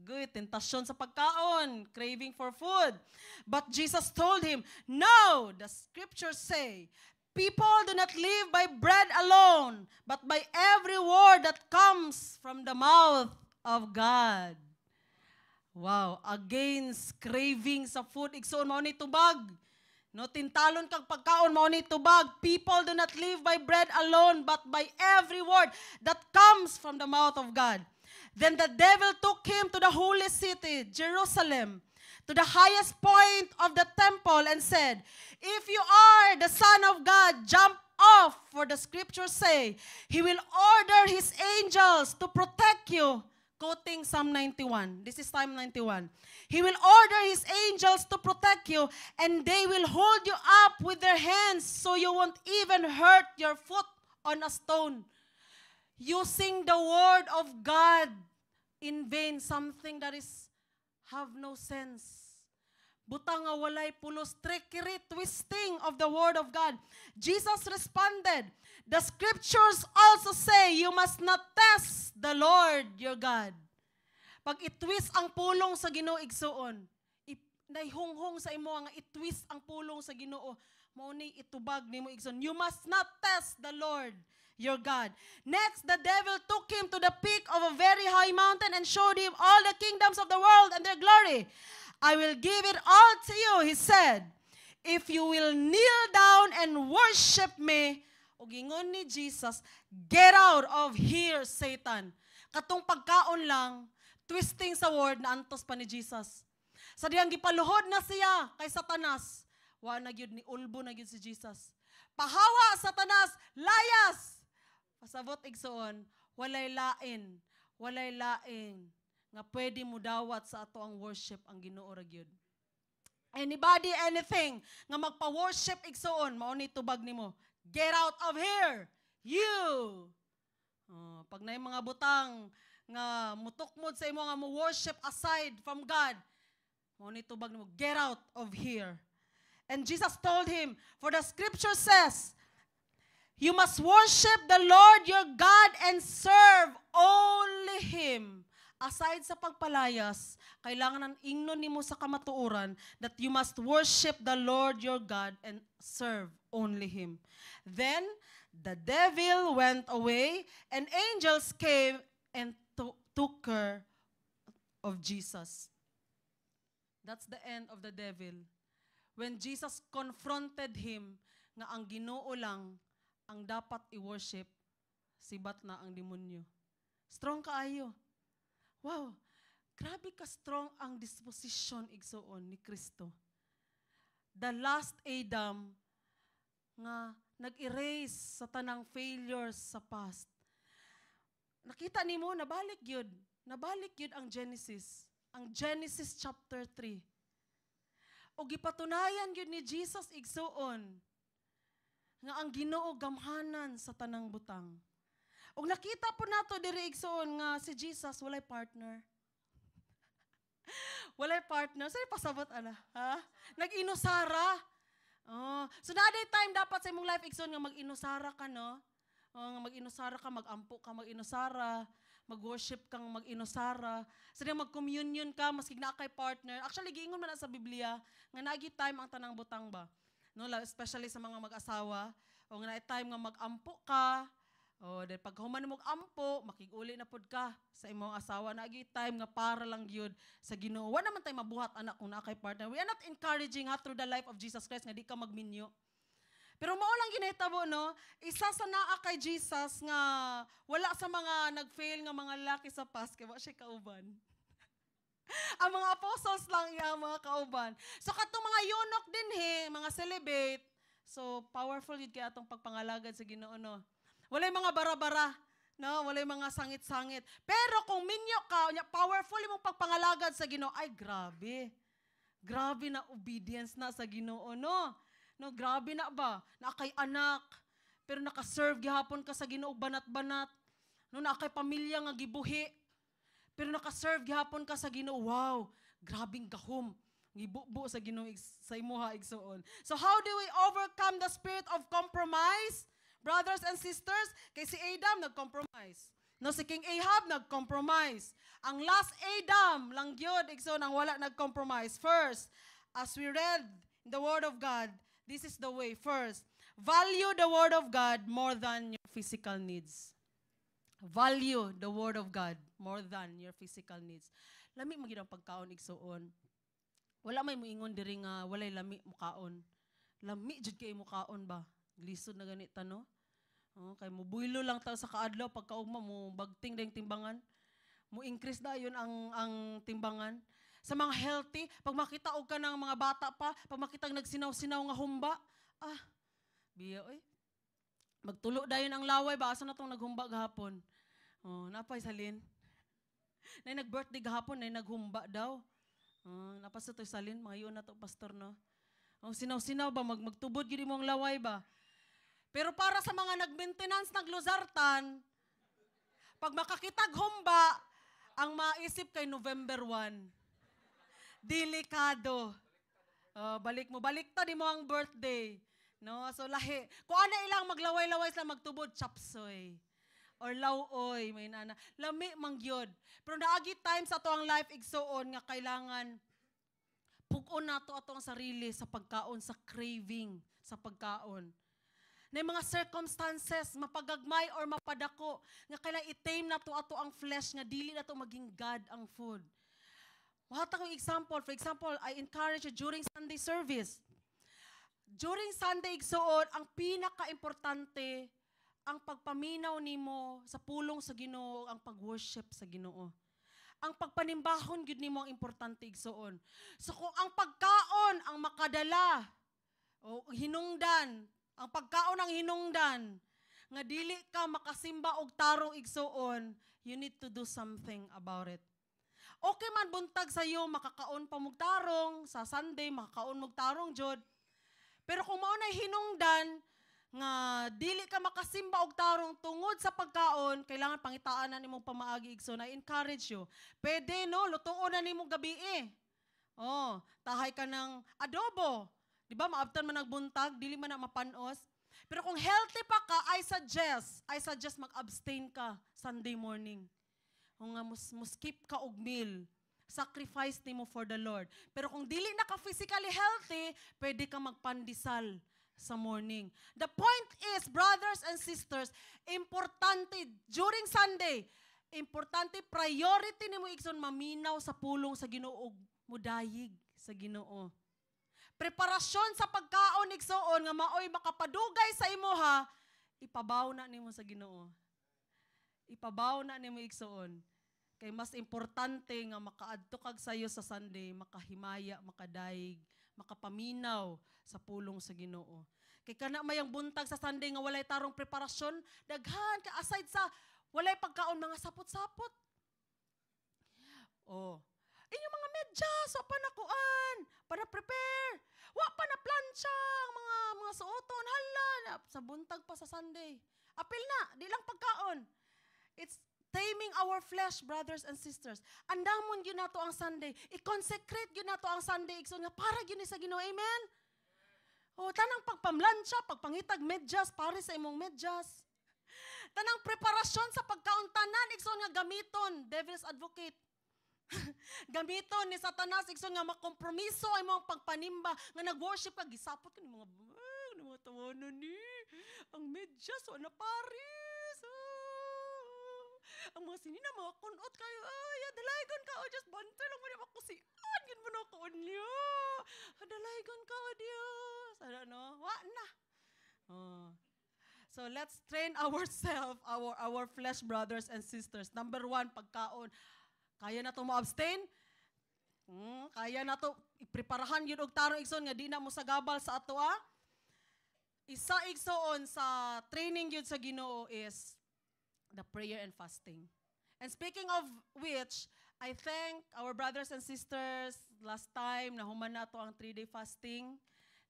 Good, tentasyon sa pagkaon, craving for food. But Jesus told him, no, the scriptures say, people do not live by bread alone, but by every word that comes from the mouth of God. Wow, against craving sa food, igsoon mao ni tubag. No, tintalon kag pagkaon mao ni tubag. People do not live by bread alone, but by every word that comes from the mouth of God. Then the devil took him to the holy city, Jerusalem, to the highest point of the temple and said, if you are the Son of God, jump off, for the scriptures say, He will order His angels to protect you. Quoting Psalm 91. This is Psalm 91. He will order His angels to protect you, and they will hold you up with their hands so you won't even hurt your foot on a stone. Using the word of God in vain, something that is have no sense. Butang nga walay pulos, trickery, twisting of the word of God. Jesus responded, the scriptures also say you must not test the Lord your God. Pag itwist ang pulong sa Ginoo igsuon, naihunghong sa imo nga itwist ang pulong sa Ginoo, mao ni itubag nimo igsuon. You must not test the Lord your God. Next, the devil took him to the peak of a very high mountain and showed him all the kingdoms of the world and their glory. I will give it all to you, he said, if you will kneel down and worship me. O gingon ni Jesus, get out of here, Satan. Katong pagkaon lang, twisting sa word na antos pa ni Jesus. Sa diyang gipaluhod na siya kay Satanas, wa na gyud ni ulbo na gyud si Jesus. Pahawa, Satanas, layas. Pasabot igsoon, walay lain nga pwede mo dawat sa ato ang worship ang Ginoo ra gyud. Anybody, anything nga magpa-worship igsoon, mao ni tubag nimo. Get out of here, you. Pag na mga butang nga mutukmod sa imo nga mo worship aside from God, mao ni tubag nimo, get out of here. And Jesus told him, for the scripture says, you must worship the Lord your God and serve only Him. Aside sa pagpalayas, kailangan ng ingnon nimo sa kamatuoran that you must worship the Lord your God and serve only Him. Then, the devil went away and angels came and took care of Jesus. That's the end of the devil. When Jesus confronted him nga ang Ginoo lang ang dapat i-worship, sibat na ang demonyo. Strong kaayo. Wow, grabe ka strong ang disposition igsoon ni Kristo. The last Adam nga nag-erase sa tanang failures sa past. Nakita nimo nabalik yun ang Genesis. Ang Genesis chapter 3. O gipatunayan yun ni Jesus igsoon nga ang Ginoo gamhanan sa tanang butang. O nakita po nato diri igsoon nga si Jesus walay partner. Walay partner. Sa'yo pasabot ana? Ha? Nag-inusara. Oh. So naday time dapat sa imong life igsoon nga mag-inusara ka, no? Nga mag-inusara ka, mag-ampo ka, mag-inusara, mag-worship kang mag-inusara. So mag-communion ka, maski na kay partner. Actually, giingon man na sa Biblia, nga nagi time ang tanang butang ba? No, especially sa mga mag-asawa. O nga time nga mag-ampo ka, o then pag human mo ampo, makig-uli na pod ka sa imong asawa. Nagi time nga para lang gyud sa Ginoo. Wa naman tay mabuhat anak kung naa kay partner. We are not encouraging through the life of Jesus Christ nga di ka magminyo. Pero mao lang ginahitabo, no? Isa sa naa kay Jesus nga wala sa mga nag-fail nga mga lalaki sa past kay wa siya kauban. Ang mga apostles lang iya mga kauban. So katong mga eunuch din mga celibate. So powerful yun kaya atong pagpangalagad sa Ginoo, no? Walay mga bara-bara, no? Walay mga sangit-sangit. Pero kung minyo ka, powerful imong pagpangalagad sa Ginoo, ay grabe. Grabe na obedience na sa Ginoo, no? No, grabe na ba? Na kay anak, pero naka-serve gihapon ka sa Ginoo banat-banat. No, na kay pamilya nga gibuhi, pero naka-serve gihapon ka sa Ginoo. Wow, grabing gahom. Gibubo sa Ginoo sa imuha igsoon. So how do we overcome the spirit of compromise? Brothers and sisters, kay si Adam nag-compromise. No, si King Ahab nag-compromise. Ang last Adam lang gyud igsoon ang wala nag-compromise. First, as we read in the Word of God, this is the way. First, value the Word of God more than your physical needs. Value the Word of God more than your physical needs. Lami magid ang pagkaon igsoon. Wala may moingon diri nga walay lami mukaon. Lami jud kay mukaon ba? Lisod na ganita, no? Oh, kay mo buylo lang ta sa kaadlaw pagkaugma mo bagting dayong timbangan. Mo increase da yun ang timbangan. Sa mga healthy, pag makita og ka ng mga bata pa, pag makita nagsinaw-sinaw nga humba, biya oy. Magtulo dayon ang laway ba asa na tong naghumba gahapon. Oh, napay salin. Nay nag-birthday gahapon, nay naghumba daw. Oh, napasa to salin, mga yun na to pastor, no? Oh, sinaw-sinaw ba magtubod gid mo ang laway ba? Pero para sa mga nag-maintenance nagluzartan, pag makakitag humba, ang maisip kay November 1. Delikado. Baliktad mo ang birthday. No? So lahi. Kung ano ilang maglaway-laway sila magtubod, chapsoy. Or lawoy, may nana. Lami mangyod. Pero naagi time sa ato ang life igsoon nga kailangan pug-on nato ato ang sarili sa pagkaon, sa craving, sa pagkaon. Na mga circumstances, mapagagmay or mapadako, nga kailangan i-tame na to ato ang flesh, nga dili na to maging God ang food. Wahata kong example. For example, I encourage you during Sunday service. During Sunday igsoon, ang pinaka-importante, ang pagpaminaw nimo sa pulong sa Ginoo, ang pag-worship sa Ginoo. Ang pagpanimbahon gyud nimo ang importante igsoon. So kung ang pagkaon ang makadala o hinungdan, ang pagkaon ang hinungdan nga dili ka makasimba og tarong igsoon, you need to do something about it. Okay man buntag sa iyo makakaon pa mog tarong sa Sunday, makakaon mog tarong jud. Pero kung mao nay hinungdan nga dili ka makasimba og tarong tungod sa pagkaon, kailangan pangitaanan nimong pamaagi igsoon. I encourage you. Pwede no, lutuon na nimo gabi. Oh, tahay ka ng adobo. Di ba, maabtan man nagbuntag, dili man na mapanos. Pero kung healthy pa ka, I suggest mag-abstain ka Sunday morning. Kung nga skip ka og meal, sacrifice nimo for the Lord. Pero kung dili na ka physically healthy, pwede ka magpandisal sa morning. The point is, brothers and sisters, importante during Sunday, importante priority nimo igsoon maminaw sa pulong sa Ginoo, mudayig sa Ginoo. Preparasyon sa pagkaon igsoon nga maoy makapadugay sa imuha, ipabaw na nimo sa Ginoo. Ipabaw na nimo igsoon. Kay mas importante nga makaadto kag sayo sa Sunday, makahimaya, makadaig, makapaminaw sa pulong sa Ginoo. Kay kana mayang buntag sa Sunday nga walay tarong preparasyon, daghan ka aside sa walay pagkaon mga sapot-sapot. Oh. Inyong mga medyas, wa pa nakuan, pa na-prepare, wa pa na plancha, mga suoton, hala, sa buntag pa sa Sunday. Apil na, di lang pagkaon. It's taming our flesh, brothers and sisters. Andamon yun nato ang Sunday. I-consecrate yun nato ang Sunday. Ikso nga, para yun sa Ginoo. Amen? O, tanang pagpamlansya, pagpangitag medyas, pare sa imong medyas. Tanang preparasyon sa pagkaon tanan, ikso nga gamiton, devil's advocate. Gamiton ni Satanas, ikso nga makompromiso ay mga pagpanimba, nga nag-worship ka, gisapot ka ni mga tawanan ni, ang medyas, o na paris, ang mga sinina, mga kunot kayo, dalaygon ka, just bantay lang mo na makusian, yun mo na kaon niyo, dalaygon ka, Diyos, ano, wa na. So let's train ourselves, our flesh brothers and sisters. Number 1, pagkaon. Kaya na to mo-abstain? Kaya na to ipreparahan yun og tarong igsoon nga di na mo sagabal sa ato Isa igsoon sa training yun sa Ginoo is the prayer and fasting. And speaking of which, I thank our brothers and sisters last time na human na to ang 3-day fasting,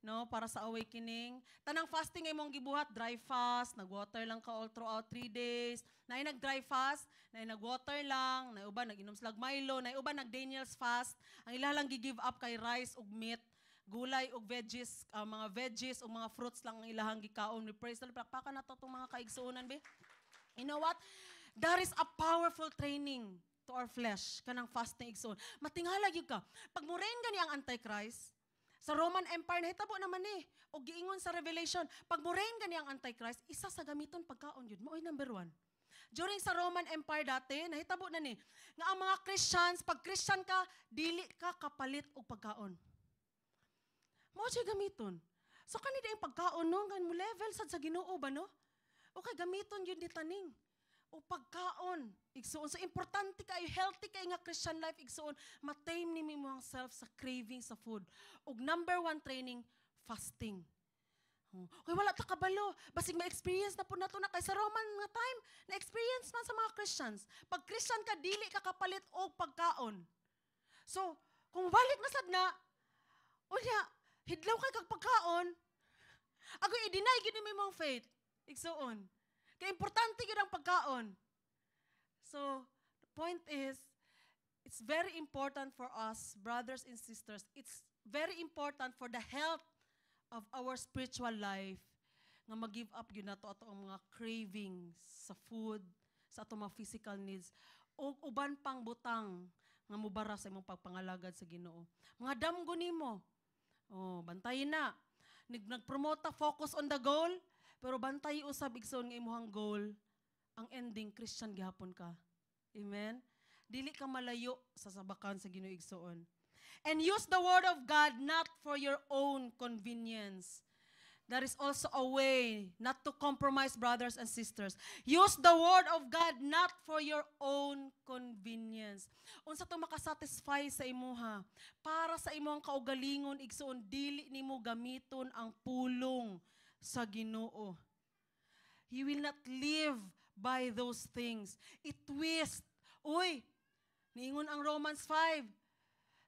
no, para sa awakening. Tanang fasting ay mong gibuhat, dry fast, nag-water lang ka all throughout 3 days. Na nag-dry fast, na nag-water lang, na uban nag-inom slag Milo, na uban nag-Daniel's fast. Ang ilalang gi-give up kay rice ug meat, gulay ug veggies, mga veggies ug mga fruits lang ang ilahang gikaon. We praise the Lord. Pakpakan na to itong mga kaigsuunan, be. You know what? That is a powerful training to our flesh, kanang fasting igsoon. Matingala gyud ka. Pag murain gani ang Antichrist, sa Roman Empire, nahitabo naman o giingon sa Revelation, pag murain gani ang Antichrist, isa sa gamiton pagkaon yun. Maoy number 1. During sa Roman Empire dati, nahitabo na nga ang mga Christians, pag Christian ka, dili ka kapalit og pagkaon. Mao siya gamiton. So kanina yung pagkaon no, gan mo level sad sa Ginoo ba no? Okay, gamiton yun di taning. O pagkaon, igsoon. So importante kayo, healthy kayo nga Christian life, igsoon. Matame ni mo ang self sa craving sa food. Og number 1 training, fasting. Okay, wala ta kabalo. Basig ma-experience na po na ito na kay sa Roman nga time. Na-experience man sa mga Christians. Pag Christian ka, dili ka kapalit o pagkaon. So, kung balik na sad na, unya, hidlaw kay kag pagkaon, ako i-deny gid mo imong faith. Igsoon. Kaya importante yun ang pagkaon. So, the point is, it's very important for us, brothers and sisters, it's very important for the health of our spiritual life nga mag-give up yun na to ato ang mga cravings sa food, sa ato mga physical needs, o uban pang butang nga mubara sa imong pagpangalagad sa Ginoo. Mga damgo nimo, bantayin na. Nag-promote focus on the goal, pero bantay usab igsoon nga imong goal, ang ending Christian gihapon ka. Amen? Dili ka malayo sa sabakan sa Ginoo igsoon. And use the word of God not for your own convenience. There is also a way not to compromise, brothers and sisters. Use the word of God not for your own convenience. Unsa to makasatisfy sa imuha, para sa imong kaugalingon igsoon, dili nimo gamiton ang pulong sa Ginoo. You will not live by those things. It twist. Uy, niingon ang Romans 5.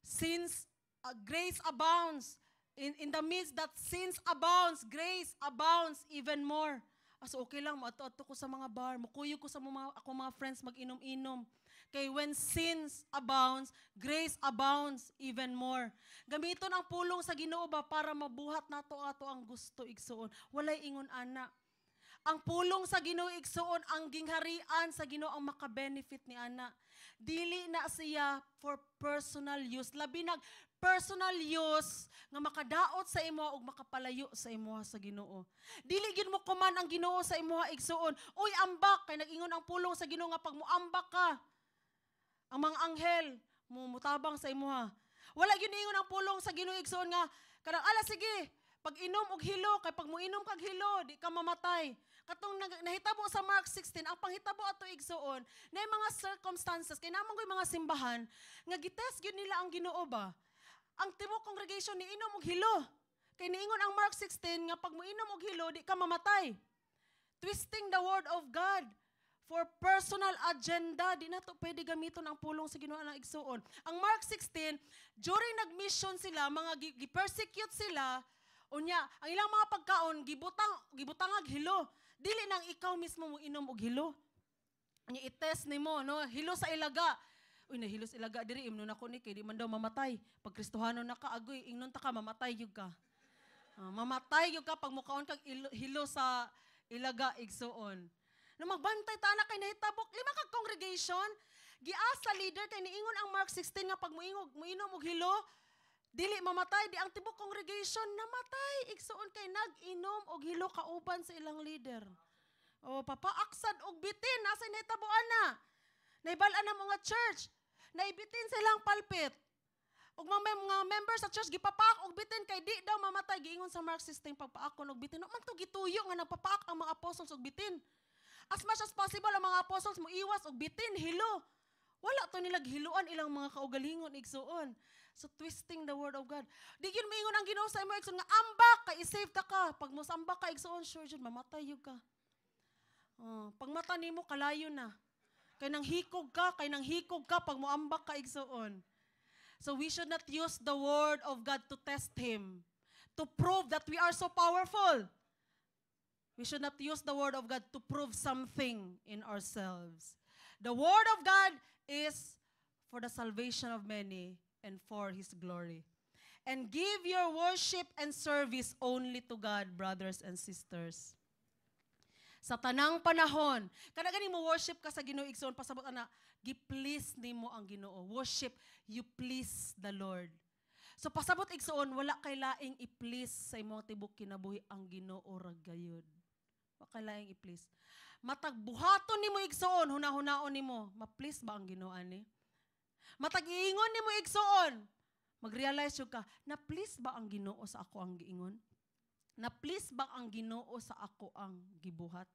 Since grace abounds, in the midst that sins abounds, grace abounds even more. As okay lang, maato-ato ko sa mga bar, mukuyo ko sa mga friends mag-inom-inom. Kay when sins abounds, grace abounds even more. Gamiton ang pulong sa Ginoo ba para mabuhat nato ato ang gusto igsuon. Walay ingon ana. Ang pulong sa Ginoo igsuon ang gingharian sa Ginoo ang maka-benefit ni ana. Dili na siya for personal use. Labi nag personal use nga makadaot sa imo ug makapalayo sa imo sa Ginoo. Dili gyud mo kuman ang Ginoo sa imo igsuon. Uy, ambak kay nag-ingon ang pulong sa Ginoo nga pag moambak ka, ang mga anghel mutabang sa imo. Wala gyud niingon ang pulong sa Ginoo igsuon nga kanang ala sige, pag inom og hilo kay pag moinom kag hilo di ka mamatay. Katong nahitabo sa Mark 16, ang panghitabo ato igsuon na mga circumstances kay namang koy mga simbahan nga gitest gyud nila ang Ginoo ba. Ang tibuok congregation ni inom og hilo. Kay niingon ang Mark 16 nga pag moinom og hilo di ka mamatay. Twisting the word of God for personal agenda, di na to pwede gamiton ang pulong sa Ginoo na igsuon. Ang Mark 16, during nag-mission sila, mga gi-persecute sila, unya, ang ilang mga pagkaon, gibutangag hilo. Dili nang ikaw mismo mo inom og hilo. Unya, i-test nimo, no? Hilo sa ilaga. Uy, nahilo sa ilaga, diri, imnon ako ni, kay di man daw mamatay. Pag Kristohano na ka, agoy, ingnon ta ka, mamatay yun ka. Mamatay yun ka pag mukaon kag hilo sa ilaga igsuon. Na magbantay ta na kay nahitabok 5 ka congregation, giasa leader kay niingon ang Mark 16 nga pag muinom og hilo, dili mamatay di ang tibok congregation namatay igsuon kay nag-inom og hilo kauban sa ilang leader. O papaaksad og bitin nasa nahitabuan na. Naibal-an na mga church, naibitin silang palpit. Ug mga members sa church gipapaak og bitin kay di daw mamatay giingon sa Mark 16 pagpaakon og bitin. Man to gituyo nga nagpapaak ang mga apostles og bitin. As much as possible, ang mga apostles mo iwas og bitin, hilo. Wala to nila hiluan ilang mga kaugalingon igsuon. So twisting the word of God. Di gyud moingon ang Ginoo sa imo igsuon nga ambak kay i-save ta ka. Pag mo sambak ka igsuon, sure jud mamatay yug ka. Pag mata nimo kalayo na. Kay nang hikog ka pag mo ambak ka igsuon. So we should not use the word of God to test him, to prove that we are so powerful. We should not use the word of God to prove something in ourselves. The word of God is for the salvation of many and for His glory. And give your worship and service only to God, brothers and sisters. Sa tanang panahon, kada gani mo worship ka sa Ginoo igsoon, pasabot ana, gi-please nimo ang Ginoo. Worship, you please the Lord. So pasabot igsoon, wala kay laing i-please sa imong tibok kinabuhi ang Ginoo ra gayud. Kailangan i-please. Matag buhaton nimo igsoon, huna-hunaon nimo, ma-please ba ang Ginoo ani? Matag iingon nimo igsoon, mag-realize jud ka, na-please ba ang Ginoo sa ako ang giingon? Na-please ba ang Ginoo sa ako ang gibuhat?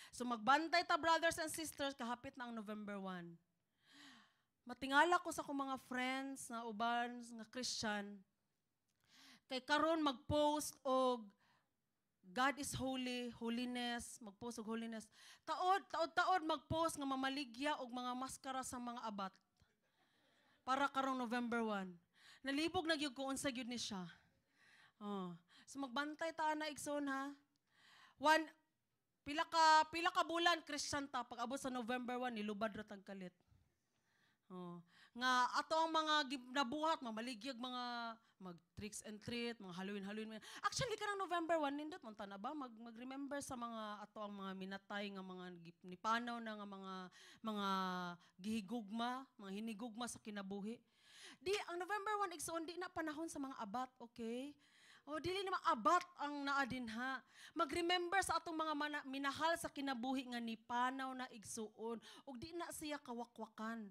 So magbantay ta brothers and sisters, kahapit na ang November 1. Matingala ko sa akong mga friends na uban nga Christian, kay karon mag-post og God is holy, holiness, mag-post og holiness. Taod mag-post nga mamaligya og mga maskara sa mga abat. Para karong November 1. Nalibog na gyud ko unsa gyud ni siya. So magbantay ta na igsoon ha. Pila ka bulan Christian ta pag abot sa November 1 nilubad ra tag kalit. Nga ato ang mga nabuhat, mamaligyag mga mag-tricks and treat, mga Halloween. Actually, karang November 1, nindot man ta na ba? Mag-remember sa mga ato ang mga minatay nga mga nipanaw na nga mga gihigugma, mga hinigugma sa kinabuhi. Di, ang November 1, igsoon, di na panahon sa mga abat, okay? Dili na abat ang naadin ha. Mag-remember sa atong mga minahal sa kinabuhi nga nipanaw na igsuon. O di na siya kawakwakan.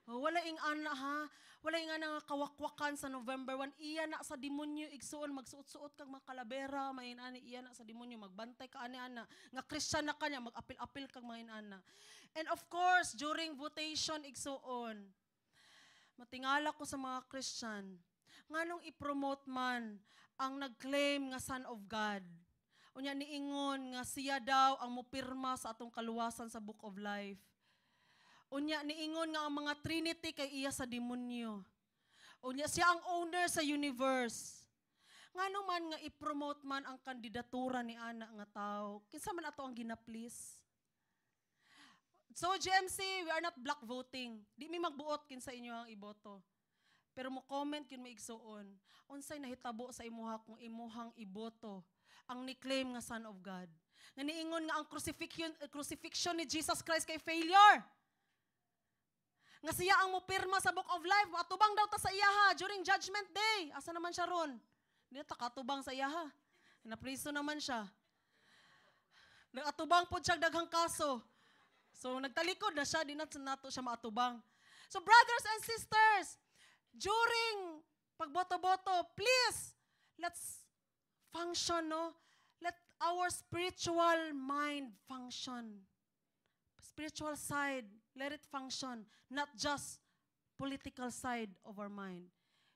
Wala ing ana ha. Wala ing ana nga kawakwakan sa November 1. Iya na sa demonyo igsuon. Magsuot-suot kag mga kalabera. Mainani iya na sa demonyo. Magbantay ka ani-ana. Nga Christian na kanya. Mag-apil-apil kag mainana. And of course, during votation igsuon, matingala ko sa mga Christian. Nganong i-promote man ang nag-claim nga Son of God. Unya niingon nga siya daw ang mupirma sa atong kaluwasan sa Book of Life. Unya niingon nga ang mga Trinity kay iya sa demonyo. Unya siya ang owner sa universe. Ngano man nga i-promote man ang kandidatura ni ana nga tao, kinsa man ato ang gina-please? So GMC, we are not block voting. Di mi magbuot kinsa inyo ang iboto. Pero mo comment kin mo igsuon. Unsay nahitabo sa imuha kung imuhang iboto ang ni-claim nga Son of God. Nga niingon nga ang crucifixion ni Jesus Christ kay failure. Nga siya ang mupirma sa Book of Life, atubang daw ta sa iyaha during Judgment Day. Asa naman siya ron? Hindi na katubang sa iyaha. Napriso naman siya. Nag-atubang po siya daghang kaso. So nagtalikod na siya, di na nato siya maatubang. So brothers and sisters, during pagboto-boto, please, let's function, no? Let our spiritual mind function. Spiritual side, let it function, not just political side of our mind.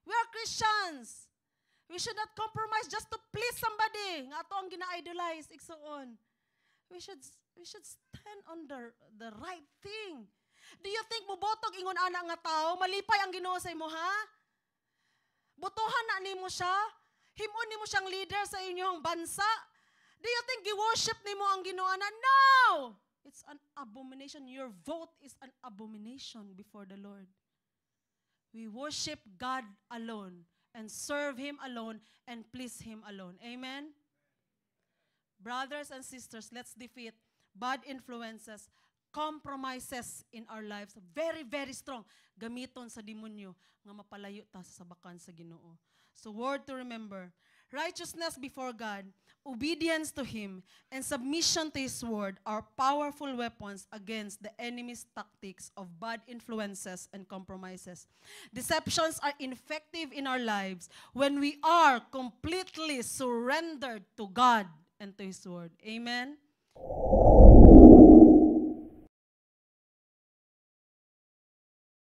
We are Christians. We should not compromise just to please somebody. Nga ato ang gina-idolize, igsuon. We should stand on the right thing. Do you think mubotog ingon ana nga tao, malipay ang Ginoo sa imo, ha? Botohan na nimo siya? Himon nimo siyang leader sa inyong bansa? Do you think gi-worship nimo ang Ginoo ana? No! It's an abomination. Your vote is an abomination before the Lord. We worship God alone and serve Him alone and please Him alone. Amen? Brothers and sisters, let's defeat bad influences, compromises in our lives. Very, very strong. Gamiton sa demonyo nga mapalayo ta sa sabakan sa Ginoo. So word to remember, righteousness before God, obedience to Him, and submission to His word are powerful weapons against the enemy's tactics of bad influences and compromises. Deceptions are ineffective in our lives when we are completely surrendered to God and to His word. Amen?